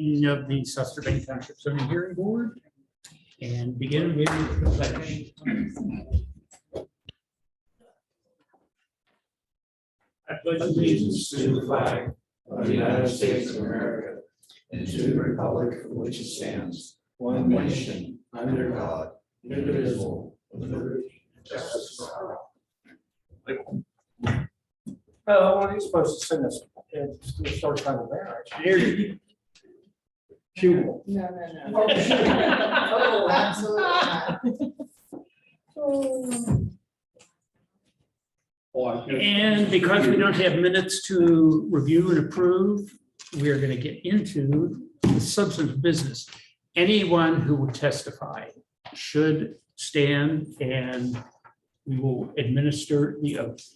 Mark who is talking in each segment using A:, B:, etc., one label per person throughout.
A: meeting of the Strabane Township Zoning Hearing Board and begin with the pledge. I pledge
B: Allegiance to the flag of the United States of America and to the republic for which it stands, one nation, under God, indivisible, with liberty and justice for all.
C: Oh, well, he's supposed to sing us. It's the start time of marriage.
A: Here you
C: Cue.
D: No. Oh, absolutely not.
A: And because we don't have minutes to review and approve, we are going to get into the substantive business. Anyone who will testify should stand and we will administer the oath.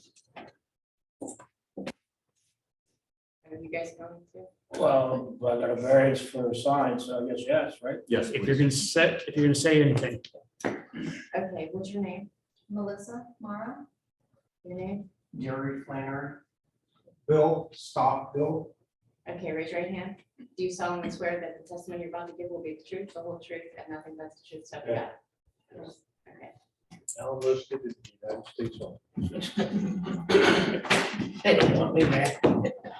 D: Are you guys going to?
C: Well, I got a variance for a sign, so I guess yes, right?
B: Yes.
A: If you're going to say anything,
D: Okay, what's your name?
E: Melissa Mara.
D: Your name?
C: Jerry Flannery. Bill, stop, Bill.
D: Okay, raise your right hand. Do you solemnly swear that the testimony you're about to give will be the truth, the whole truth, and nothing but the truth, so help you God? Okay.
C: Now listed in the United States. They don't want me back.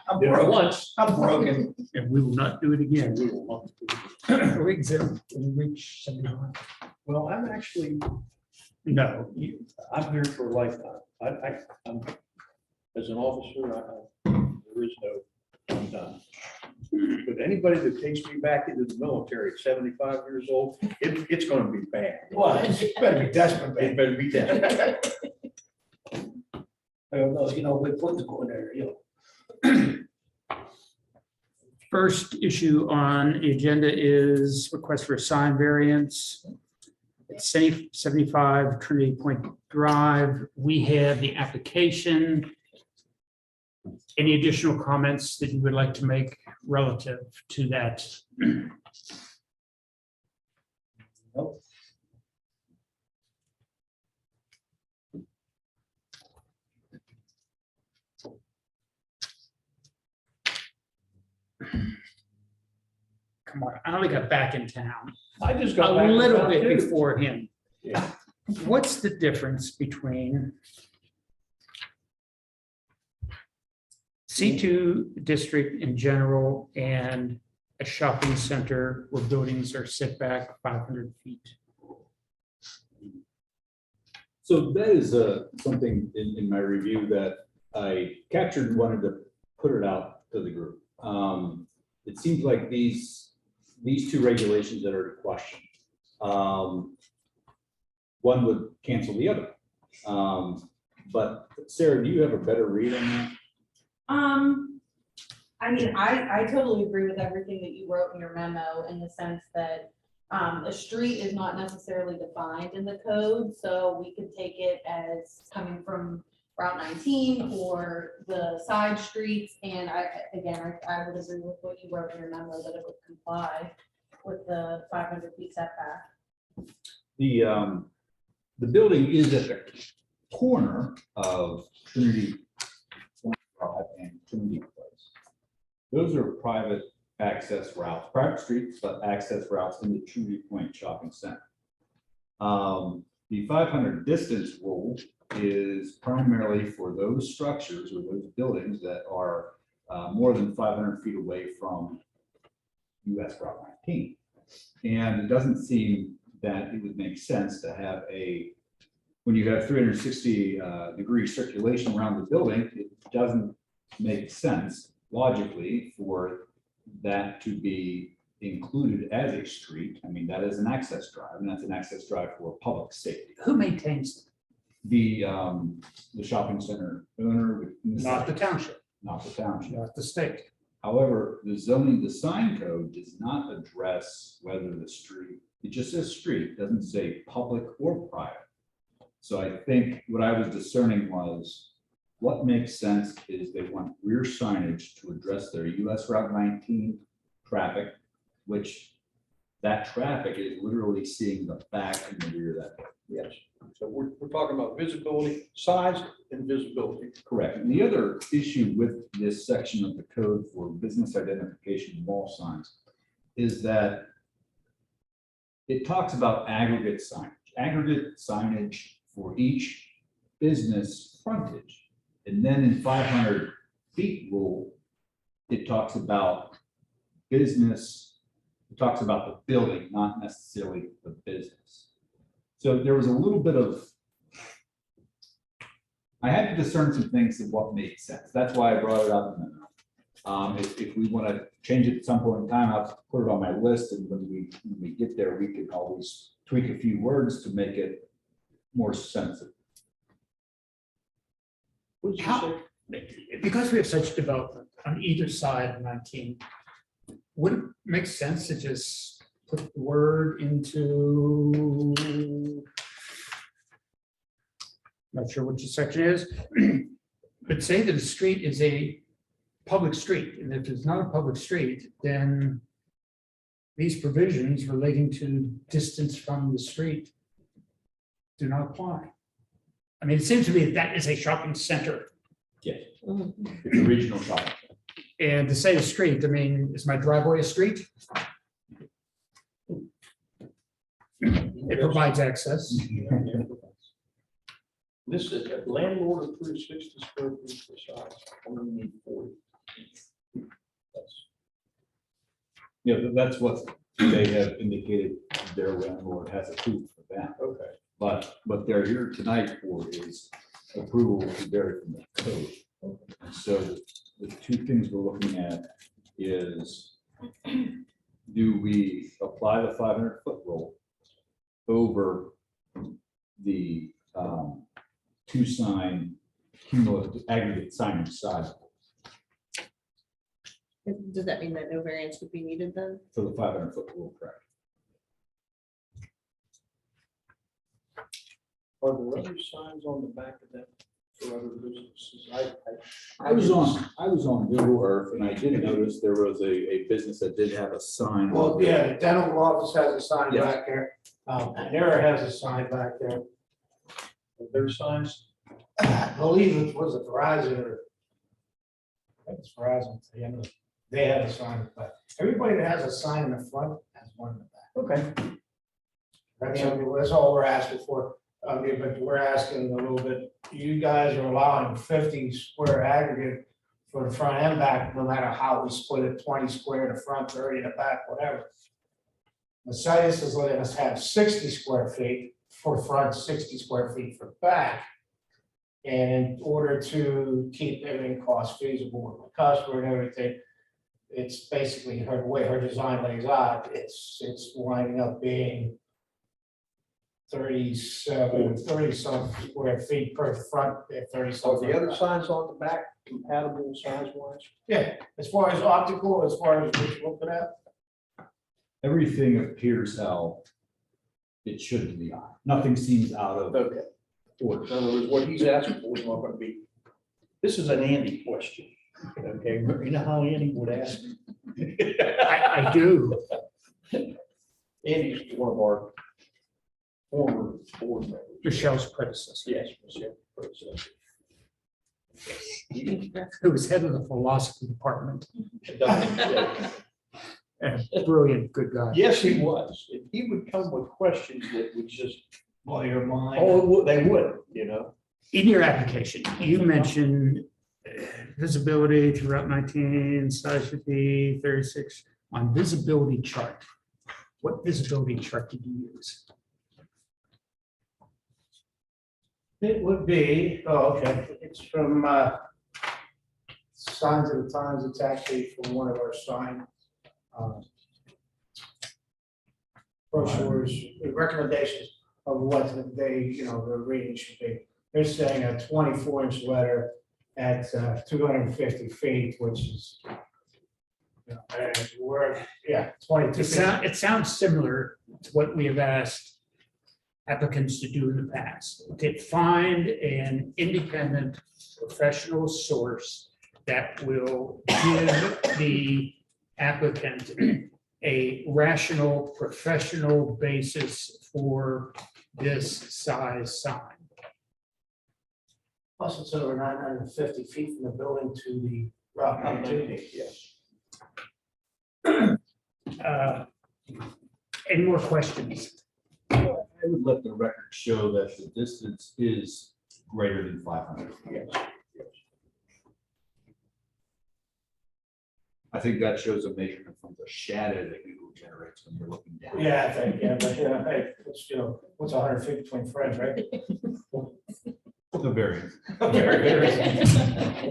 C: I'm broke once. I'm broken.
A: and we will not do it again. We will not do it. Are we exempt? Can we reach 79?
F: Well, I'm actually,
A: No,
F: I'm here for a lifetime. I'm, as an officer, there is no, I'm done. But anybody that takes me back into the military at 75 years old, it's gonna be bad.
C: Well, it better be desperate,
F: It
C: man.
F: better be that.
C: I don't know, we put the going there,
A: first issue on the agenda is request for a sign variance. It's 75 Trinity Point Drive. We have the application. Any additional comments that you would like to make relative to that?
C: Nope.
A: Come on, I only got back in town
F: I just
A: a
F: got back.
A: little
F: about
A: bit
F: two.
A: before him.
F: Yeah.
A: What's the difference between C2 district in general and a shopping center where buildings are set back 500 feet?
G: So that is something in my review that I captured and wanted to put it out to the group. It seems like these two regulations that are in question, one would cancel the other. But Sarah, do you have a better read on that?
E: I mean, I totally agree with everything that you wrote in your memo in the sense that a street is not necessarily defined in the code, so we could take it as coming from Route 19 or the side streets. And I would agree with what you wrote in your memo that it would comply with the 500 feet setback.
G: The building is at the corner of Trinity Point Drive and Trinity Place. Those are private access routes, private streets, but access routes in the Trinity Point Shopping Center. The 500 distance rule is primarily for those structures or those buildings that are more than 500 feet away from US Route 19. And it doesn't seem that it would make sense to have when you have 360 degree circulation around the building, it doesn't make sense logically for that to be included as a street. I mean, that is an access drive, and that's an access drive for public safety.
A: Who maintains them?
G: The shopping center owner.
A: Not the township,
G: Not the township.
A: not the state.
G: However, the sign code does not address whether the street, it just says street, doesn't say public or private. So I think what I was discerning was what makes sense is they want rear signage to address their US Route 19 traffic, which that traffic is literally seeing the back and the rear of that.
F: Yes, so we're talking about visibility, size and visibility.
G: Correct. And the other issue with this section of the code for business identification wall signs is that it talks about aggregate signage for each business frontage. And then in 500 feet rule, it talks about business, it talks about the building, not necessarily the business. So there was a little bit of, I had to discern some things of what made sense. That's why I brought it up in the memo. If we want to change it at some point in time, I'll put it on my list, and when we get there, we can always tweak a few words to make it more sensitive.
F: What'd you
A: How-
F: say?
A: Because we have such development on either side of 19, would it make sense to just put the word into, not sure which section is, but say that a street is a public street, and if it's not a public street, then these provisions relating to distance from the street do not apply. I mean, it seems to me that is a shopping center.
G: Yes. It's a regional shopping.
A: And to say a street, I mean, is my driveway a street? It provides access.
F: This is a landlord approved 60 square feet for size, only need 40.
G: Yeah, that's what they have indicated their landlord has approved for them.
F: Okay.
G: But what they're here tonight for is approval to vary from the code. And so the two things we're looking at is, do we apply the 500-foot rule over the two sign cumulative aggregate signage size
H: Does that mean that no variance would be needed then?
G: for the 500-foot rule, correct?
F: Are there other signs on the back of that for other businesses?
G: I was on Google Earth, and I did notice there was a business that did have a sign.
C: Well, yeah, the dental office has a sign
G: Yes.
C: back there. Panera has a sign back there.
F: Are there signs?
C: I believe it was a Verizon or. I think it's Verizon, yeah, they have a sign, but everybody that has a sign in the front has one in the back.
F: Okay.
C: That's all we're asking for. I mean, but we're asking a little bit, you guys are allowing 50 square aggregate for the front and back, no matter how we split it, 20 square in the front, 30 in the back, whatever. The site is letting us have 60 square feet for front, 60 square feet for back. And in order to keep everything cost feasible with the customer and everything, it's basically her, the way her design lays out, it's winding up being 30 some square feet per front, 30
F: Are
C: something.
F: the other signs on the back compatible size wise?
C: Yeah, as far as optical, as far as what you're looking at,
G: Everything appears how it should to the eye. Nothing seems out of
F: Okay.
G: order.
F: In other words, what he's asking for is not going to be, this is an Andy question. Okay, you know how Andy would ask?
A: I do.
F: Andy's one of our former board members.
A: Michelle's predecessor,
F: Yes. Michelle, predecessor.
A: who was head of the philosophy department,
F: Yeah.
A: and brilliant, good guy.
F: Yes, he was. If he would come with questions that would just,
C: blow your mind.
F: oh, they would, you know?
A: In your application, you mentioned visibility throughout 19, size should be 36 on visibility chart. What visibility chart did you use?
C: It would be, oh, okay, it's from Signs of the Times, it's actually from one of our sign brochures, recommendations of what they, the reading should be. They're saying a 24-inch letter at 250 feet, which is, and we're, 22 feet.
A: It sounds similar to what we have asked applicants to do in the past, to find an independent professional source that will give the applicant a rational, professional basis for this size sign.
C: Plus, it's over 950 feet from the building to the rock.
F: Yes.
A: Any more questions?
G: I would let the record show that the distance is greater than 500.
F: Yes.
G: I think that shows a measurement from the shadow that Google generates when you're looking down.
C: Yeah, I think, yeah, but, hey, it's, what's 100 feet between friends, right?
G: The variance.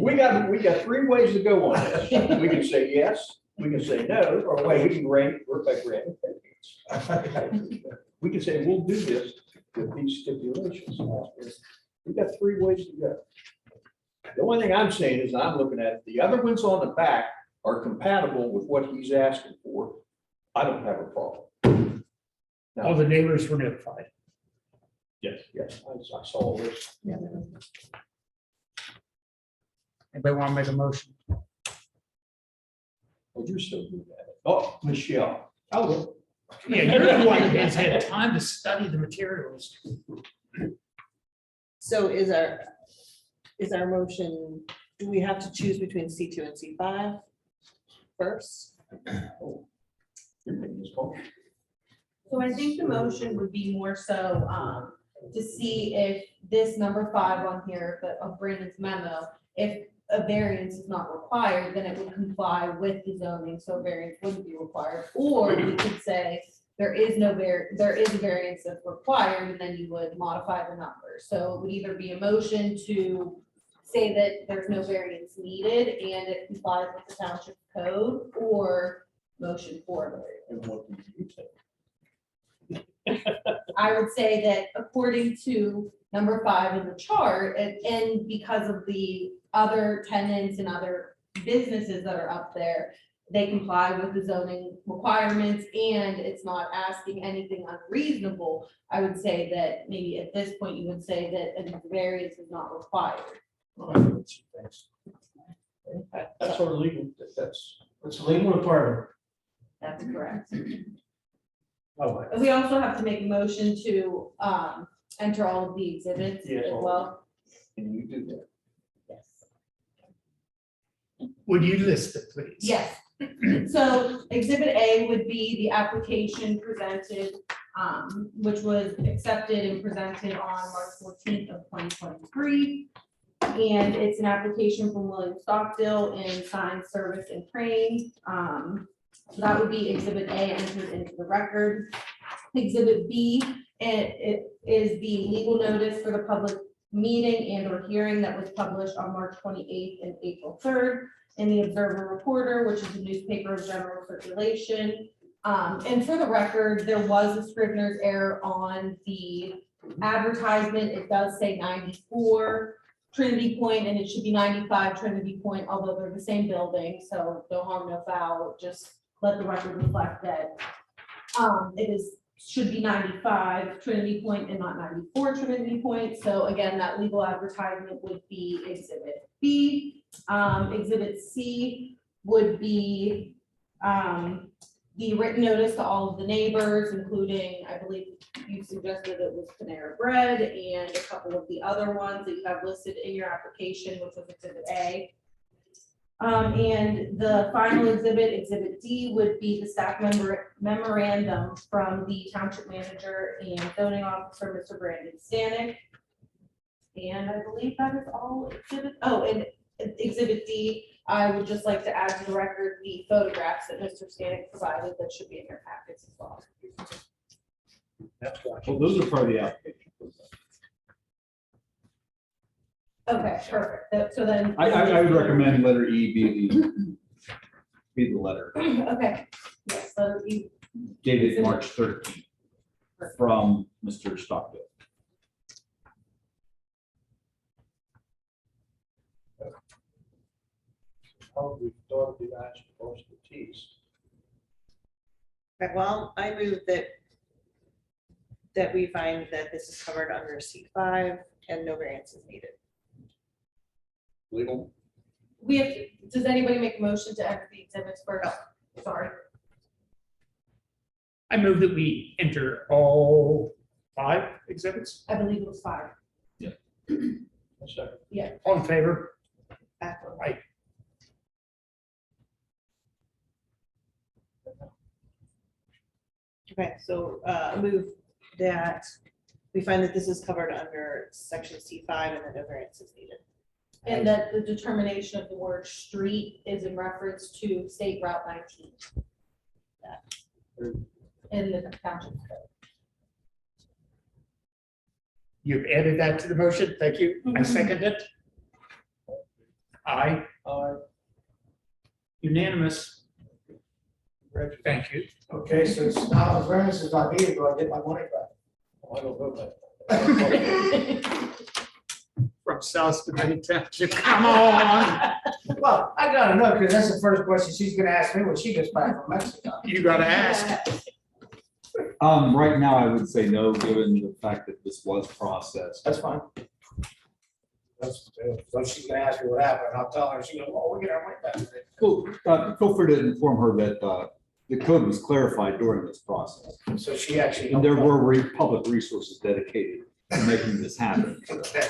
F: We got three ways to go on this. We can say yes, we can say no, or wait, we can grant, work by grant. We can say, we'll do this with these stipulations. We got three ways to go. The only thing I'm saying is I'm looking at, the other ones on the back are compatible with what he's asking for. I don't have a problem.
A: All the neighbors were notified.
F: Yes, I saw this.
A: Anybody want to make a motion?
F: Oh, you're so good at it. Oh, Michelle. I will.
A: Yeah, you're the one that has had time to study the materials.
H: So is our motion, do we have to choose between C2 and C5 first?
E: So I think the motion would be more so, to see if this number 5 on here, of Brandon's memo, if a variance is not required, then it would comply with the zoning, so a variance wouldn't be required. Or we could say there is a variance that's required, and then you would modify the number. So it would either be a motion to say that there's no variance needed and it complies with the township code, or motion for the variance.
F: And what do you say?
E: I would say that according to number 5 in the chart, and because of the other tenants and other businesses that are up there, they comply with the zoning requirements and it's not asking anything unreasonable. I would say that maybe at this point, you would say that a variance is not required.
F: That's our legal, that's.
C: It's a legal requirement.
E: That's correct.
F: Oh,
E: And we also have to make a motion to enter all of the exhibits
F: Yes.
E: as well.
F: Can you do that?
E: Yes.
A: Would you list it, please?
E: Yes. So exhibit A would be the application presented, which was accepted and presented on March 14th of 2023. And it's an application from William Stockdale in sign service and training. So that would be exhibit A entered into the record. Exhibit B, it is the legal notice for the public meeting and or hearing that was published on March 28th and April 3rd in the Observer Reporter, which is a newspaper of general circulation. And for the record, there was a Scrivener's error on the advertisement. It does say 94 Trinity Point, and it should be 95 Trinity Point, although they're the same building, so no harm, no foul. Just let the record reflect that should be 95 Trinity Point and not 94 Trinity Point. So again, that legal advertisement would be exhibit B. Exhibit C would be the written notice to all of the neighbors, including, I believe you suggested it was Panera Bread and a couple of the other ones that you have listed in your application, which was exhibit A. And the final exhibit, exhibit D, would be the staff memorandum from the township manager and zoning officer, Mr. Brandon Stanek. And I believe that is all exhibit, oh, and exhibit D, I would just like to add to the record the photographs that Mr. Stanek provided that should be in your packets as well.
F: That's why.
G: Well, those are part of the application.
E: Okay, perfect. So then.
G: I would recommend letter E be the letter
E: Okay, yes, so you,
G: dated March 13th from Mr. Stockdale.
F: How we thought the guys supposed to tease.
H: Okay, well, I move that we find that this is covered under C5 and no variance is needed.
F: Legal.
E: we have, does anybody make a motion to enter the exhibits first? Sorry.
A: I move that we enter all 5 exhibits.
E: I believe it was 5.
F: A second.
A: All in favor?
E: Backward.
A: Right.
H: Okay, so move that we find that this is covered under section C5 and that no variance is needed.
E: And that the determination of the word street is in reference to State Route 19. That- In the township code.
A: You've added that to the motion. Thank you. I second it. Aye. Unanimous. Thank you.
C: Okay, so it's now the variance is not needed, do I get my money back?
F: I don't know that.
A: From South Strabane Township. Come on.
C: Well, I gotta know, because that's the first question she's gonna ask me when she gets back from Mexico.
A: You gotta ask.
G: Right now, I would say no, given the fact that this was processed.
C: That's fine. So she's gonna ask me what happened, and I'll tell her, she goes, well, we get our money back.
G: Cool. Feel free to inform her that the code was clarified during this process.
C: So she actually.
G: And there were public resources dedicated to making this happen.
C: Okay.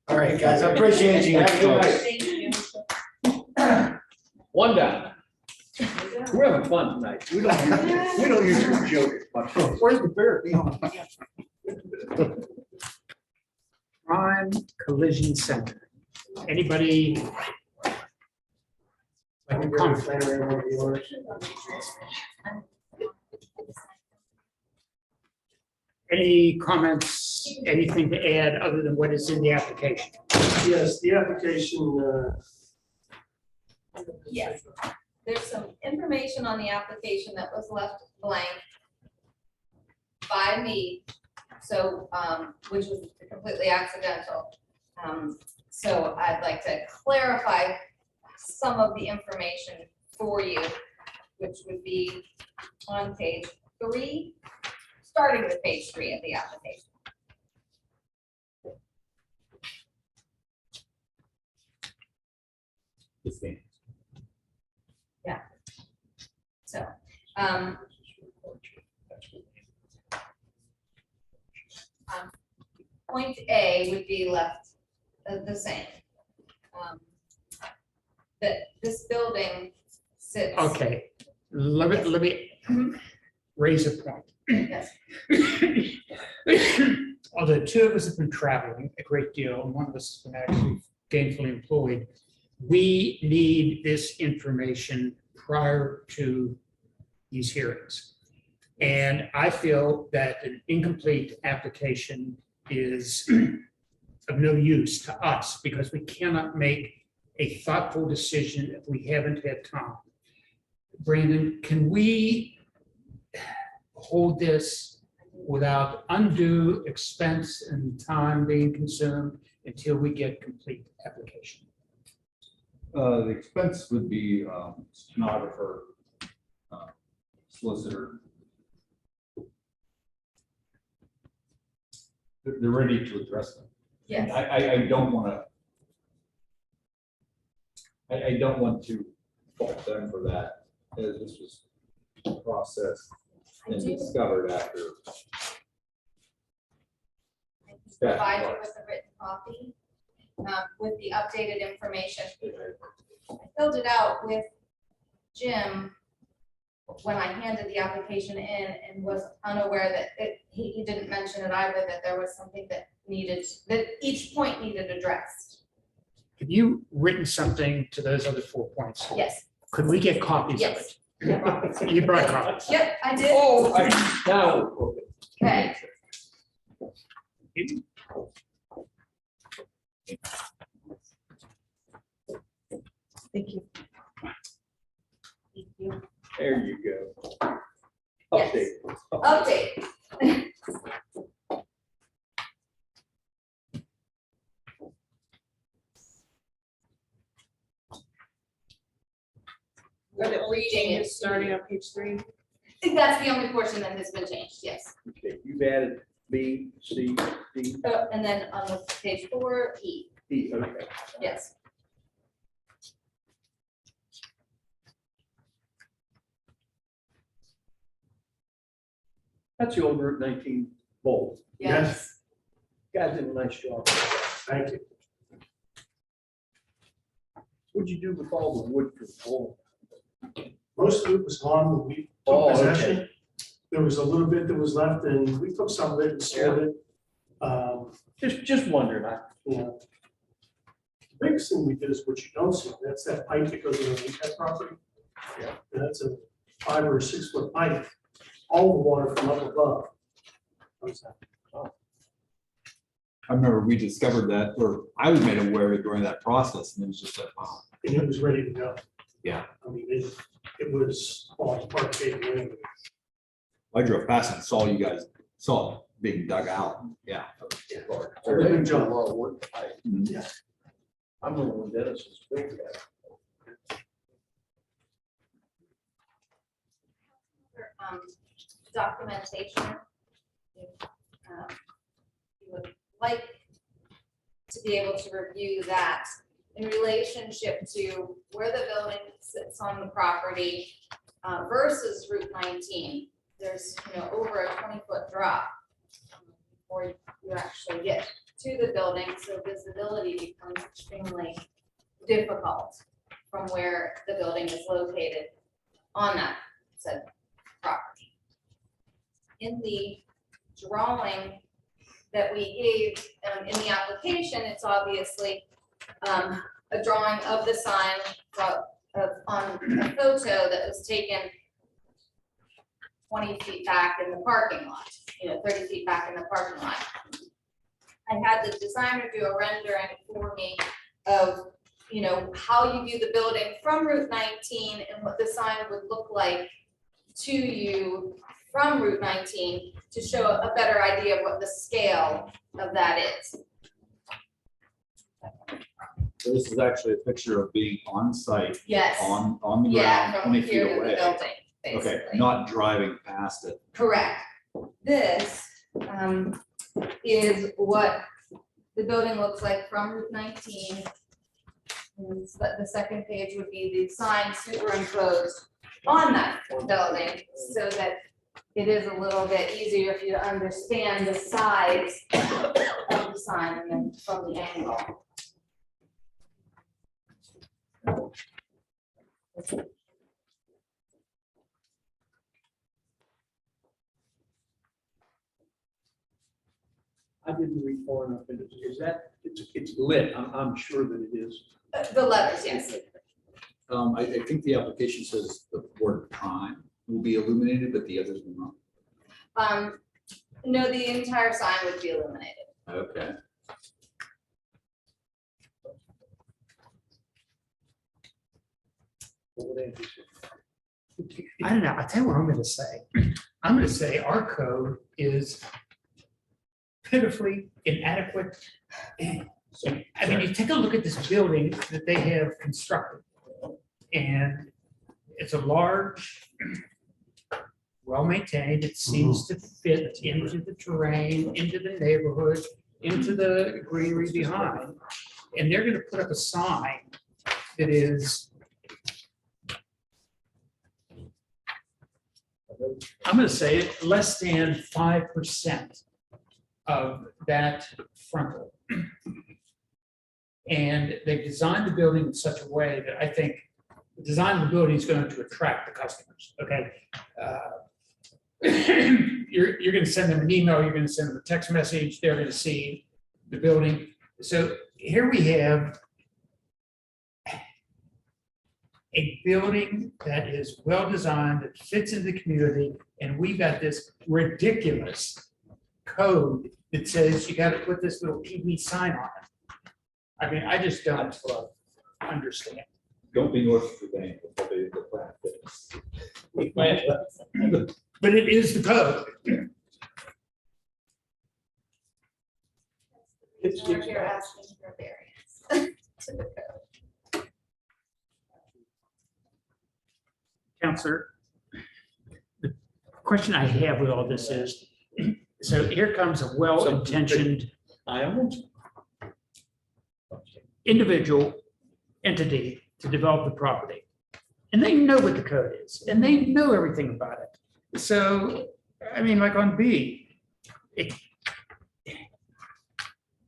C: All right, guys, I appreciate you. Have a good night.
E: Thank you.
F: One down. We're having fun tonight. We don't usually joke much.
C: Where's the beer?
A: Crime Collision Center. Anybody? Like to comment? Any comments, anything to add other than what is in the application?
I: Yes, the application,
D: Yes, there's some information on the application that was left blank by me, so, which was completely accidental. So I'd like to clarify some of the information for you, which would be on page 3, starting with page 3 of the application. So, point A would be left the same. That this building sits.
A: Okay, let me raise a point.
D: Yes.
A: Although two of us have been traveling a great deal, and one of us has been actually gainfully employed, we need this information prior to these hearings. And I feel that an incomplete application is of no use to us because we cannot make a thoughtful decision if we haven't had time. Brandon, can we hold this without undue expense and time being consumed until we get complete application?
G: The expense would be stenographer, solicitor. They're ready to address them.
D: Yes.
G: I don't want to. I don't want to fault them for that, as this was processed
D: I
G: and
D: do.
G: discovered after.
D: I can provide you with a written copy with the updated information. I filled it out with Jim when I handed the application in and was unaware that he didn't mention it either, that there was something that needed, that each point needed addressed.
A: Have you written something to those other 4 points?
D: Yes.
A: Could we get copies of
D: Yes.
A: it? You brought copies.
D: Yep, I did.
F: Now.
D: Okay.
H: Thank you.
D: Thank you.
F: There you go.
D: Yes.
F: Update.
D: Update.
H: Are the only
D: Reading it.
H: changes starting on page 3?
D: I think that's the only portion that has been changed, yes.
F: Okay, you've added B, C, D,
D: And then on the page 4, E,
F: E, okay.
D: yes.
F: That's the old Route 19 bowl.
D: Yes.
F: Guys did a nice job.
I: thank you.
F: What'd you do with all the wood for the bowl?
I: Most of it was gone when we
F: Oh,
I: took
F: okay.
I: possession. There was a little bit that was left and we took some of it and sold it.
F: Just wondering,
I: You know, the biggest thing we did is what you don't see, that's that pipe that goes underneath that property.
F: Yeah.
I: And that's a 5 or 6 foot pipe, all the water from up above comes out.
G: I remember we discovered that, or I was made aware of it during that process, and it was just like, wow.
I: And it was ready to go.
G: Yeah.
I: I mean, it was all part of it.
G: I drove past and saw you guys, saw it being dug out, yeah.
I: Very good job.
F: A lot of work.
I: Yeah.
F: I'm the one that Dennis has built that.
D: Documentation. If, you would like to be able to review that in relationship to where the building sits on the property versus Route 19. There's, over a 20-foot drop before you actually get to the building, so visibility becomes extremely difficult from where the building is located on that said property. In the drawing that we gave in the application, it's obviously a drawing of the sign on a photo that was taken 20 feet back in the parking lot, 30 feet back in the parking lot. I had the designer do a rendering for me of, how you view the building from Route 19 and what the sign would look like to you from Route 19 to show a better idea of what the scale of that is.
G: So this is actually a picture of being on site,
D: Yes.
G: on the
D: Yeah,
G: ground,
D: from
G: 20 feet
D: here to the
G: away.
D: building,
G: Okay,
D: basically.
G: not driving past it.
D: Correct. This is what the building looks like from Route 19. And the second page would be the sign superimposed on that building so that it is a little bit easier for you to understand the size of the sign and then from the angle.
F: I didn't read far enough into it. Is that, it's lit, I'm sure that it is.
D: The letters, yes.
G: I think the application says the word prime will be illuminated, but the others will not.
D: No, the entire sign would be illuminated.
G: Okay.
A: I don't know, I'll tell you what I'm gonna say. I'm gonna say our code is pitifully inadequate. I mean, you take a look at this building that they have constructed. And it's a large, well-maintained, it seems to fit into the terrain, into the neighborhood, into the greenery behind. And they're gonna put up a sign that is, I'm gonna say it, less than 5% of that frontal. And they've designed the building in such a way that I think the design of the building is going to attract the customers, okay? You're gonna send them an email, you're gonna send them a text message, they're gonna see the building. So here we have a building that is well-designed, that fits in the community, and we've got this ridiculous code that says you gotta put this little PV sign on it. I mean, I just don't understand.
G: Don't be north of the bank. The plan fits.
A: But it is the code.
F: It's-
D: Or if you're asking for variance to the code.
A: Counselor, the question I have with all this is, so here comes a well-intentioned
F: I almost.
A: individual entity to develop the property. And they know what the code is, and they know everything about it. So, I mean, like on B,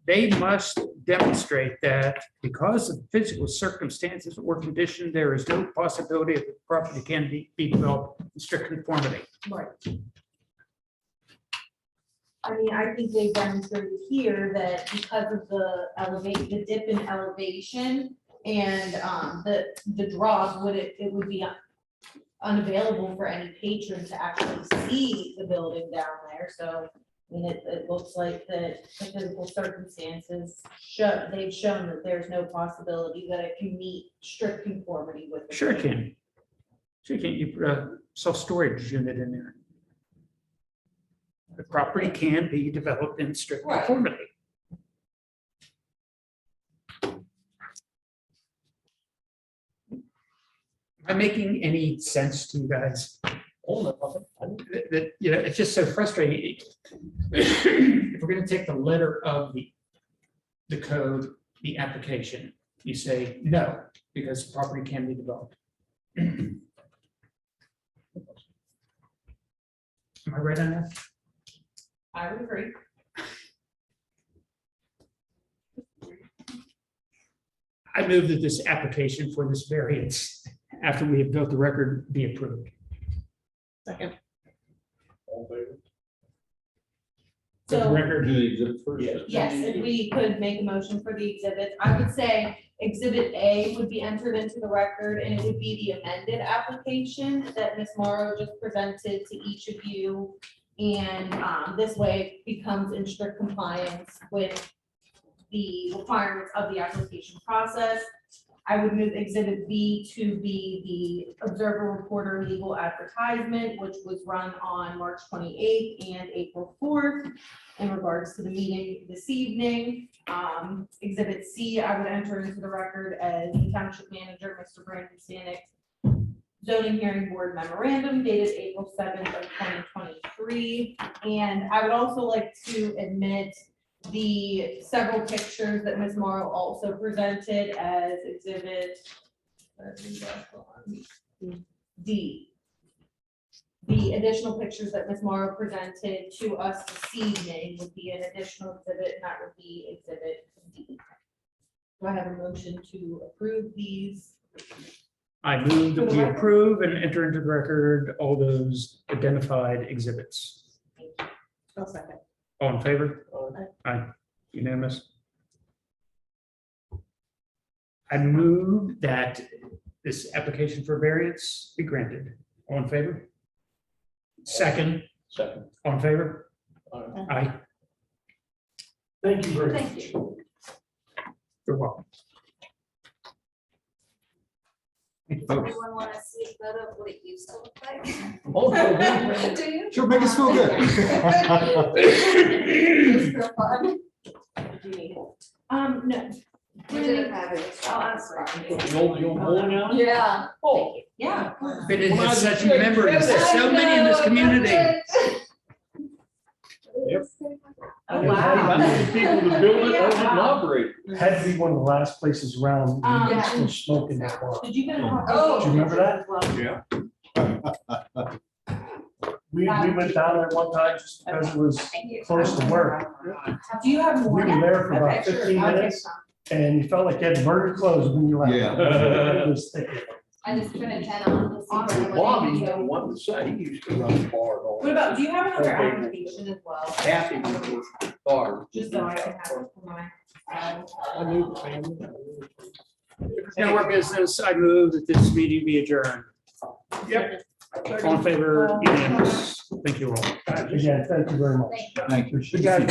A: they must demonstrate that because of physical circumstances or condition, there is no possibility that the property can be developed in strict conformity.
E: Right. I mean, I think they demonstrated here that because of the dip in elevation and, the drop, it would be unavailable for any patron to actually see the building down there, so, I mean, it looks like that the physical circumstances they've shown that there's no possibility that it can meet strict conformity with. the
A: Sure it
E: code.
A: can. Sure you can. You put a self-storage unit in there. The property can be developed in strict
E: Right.
A: conformity. Am I making any sense to you guys? That, you know, it's just so frustrating. If we're gonna take the letter of the code, the application, you say no, because the property can be developed. Am I right on that?
E: I would agree.
A: I move that this application for this variance, after we have built the record, be approved.
H: Second.
F: All in favor?
E: So.
A: Record.
G: Do the exhibit first?
E: Yes, if we could make a motion for the exhibits, I would say exhibit A would be entered into the record, and it would be the amended application that Ms. Morrow just presented to each of you. And this way it becomes in strict compliance with the requirements of the application process. I would move exhibit B to be the Observer Reporter legal advertisement, which was run on March 28th and April 4th in regards to the meeting this evening. Exhibit C, I would enter into the record as the Township Manager, Mr. Brandon Stanek, Zoning Hearing Board memorandum dated April 7th of 2023. And I would also like to admit the several pictures that Ms. Morrow also presented as exhibit D. The additional pictures that Ms. Morrow presented to us this evening would be an additional exhibit, and that would be exhibit D. Do I have a motion to approve these?
A: I move that we approve and enter into the record all those identified exhibits.
H: I'll second.
A: All in favor? Aye. Unanimous. I move that this application for variance be granted. All in favor? Second,
F: Second.
A: all in favor?
F: All right.
A: Aye.
I: Thank you very much.
E: Thank you.
A: You're welcome.
D: Anyone want to see a photo of what it used to look like?
F: Oh, no,
D: Do you?
G: Sure, make us feel good.
D: It's real fun.
E: No.
D: We didn't have it. I'll ask her.
F: The old bowling alley?
D: Yeah.
F: Oh.
E: Yeah.
A: But it has such memories. There's so many in this community.
F: Yep.
E: Oh,
F: How many people to build it, own it, and
E: Yeah.
F: operate?
I: Had to be one of the last places around,
E: Yeah.
I: still smoking that bar.
E: Did you get a?
D: Oh.
I: Do you remember that?
E: Well,
F: Yeah.
I: We went down there one time just because it was
D: Thank you.
I: close to work.
E: Do you have more?
I: We were there for about
E: Okay, sure.
I: 15
E: I'll take
I: minutes.
E: some.
I: And you felt like you had to burn your clothes when you left.
G: Yeah.
I: It was thick.
D: I just put a 10 on. to see what it would
F: Bobby,
D: do.
F: the one to say, he used to run the bar and all.
E: What about, do you have another
F: Okay.
E: application as well?
F: Kathy was his daughter.
E: Just so I can have it for my.
F: I knew the family.
A: No more business. I move that this meeting be adjourned.
F: Yep.
A: All in favor? Unanimous. Thank you all.
I: Again, thank you very much.
D: Thank you.
G: Thank you.
I: Appreciate it.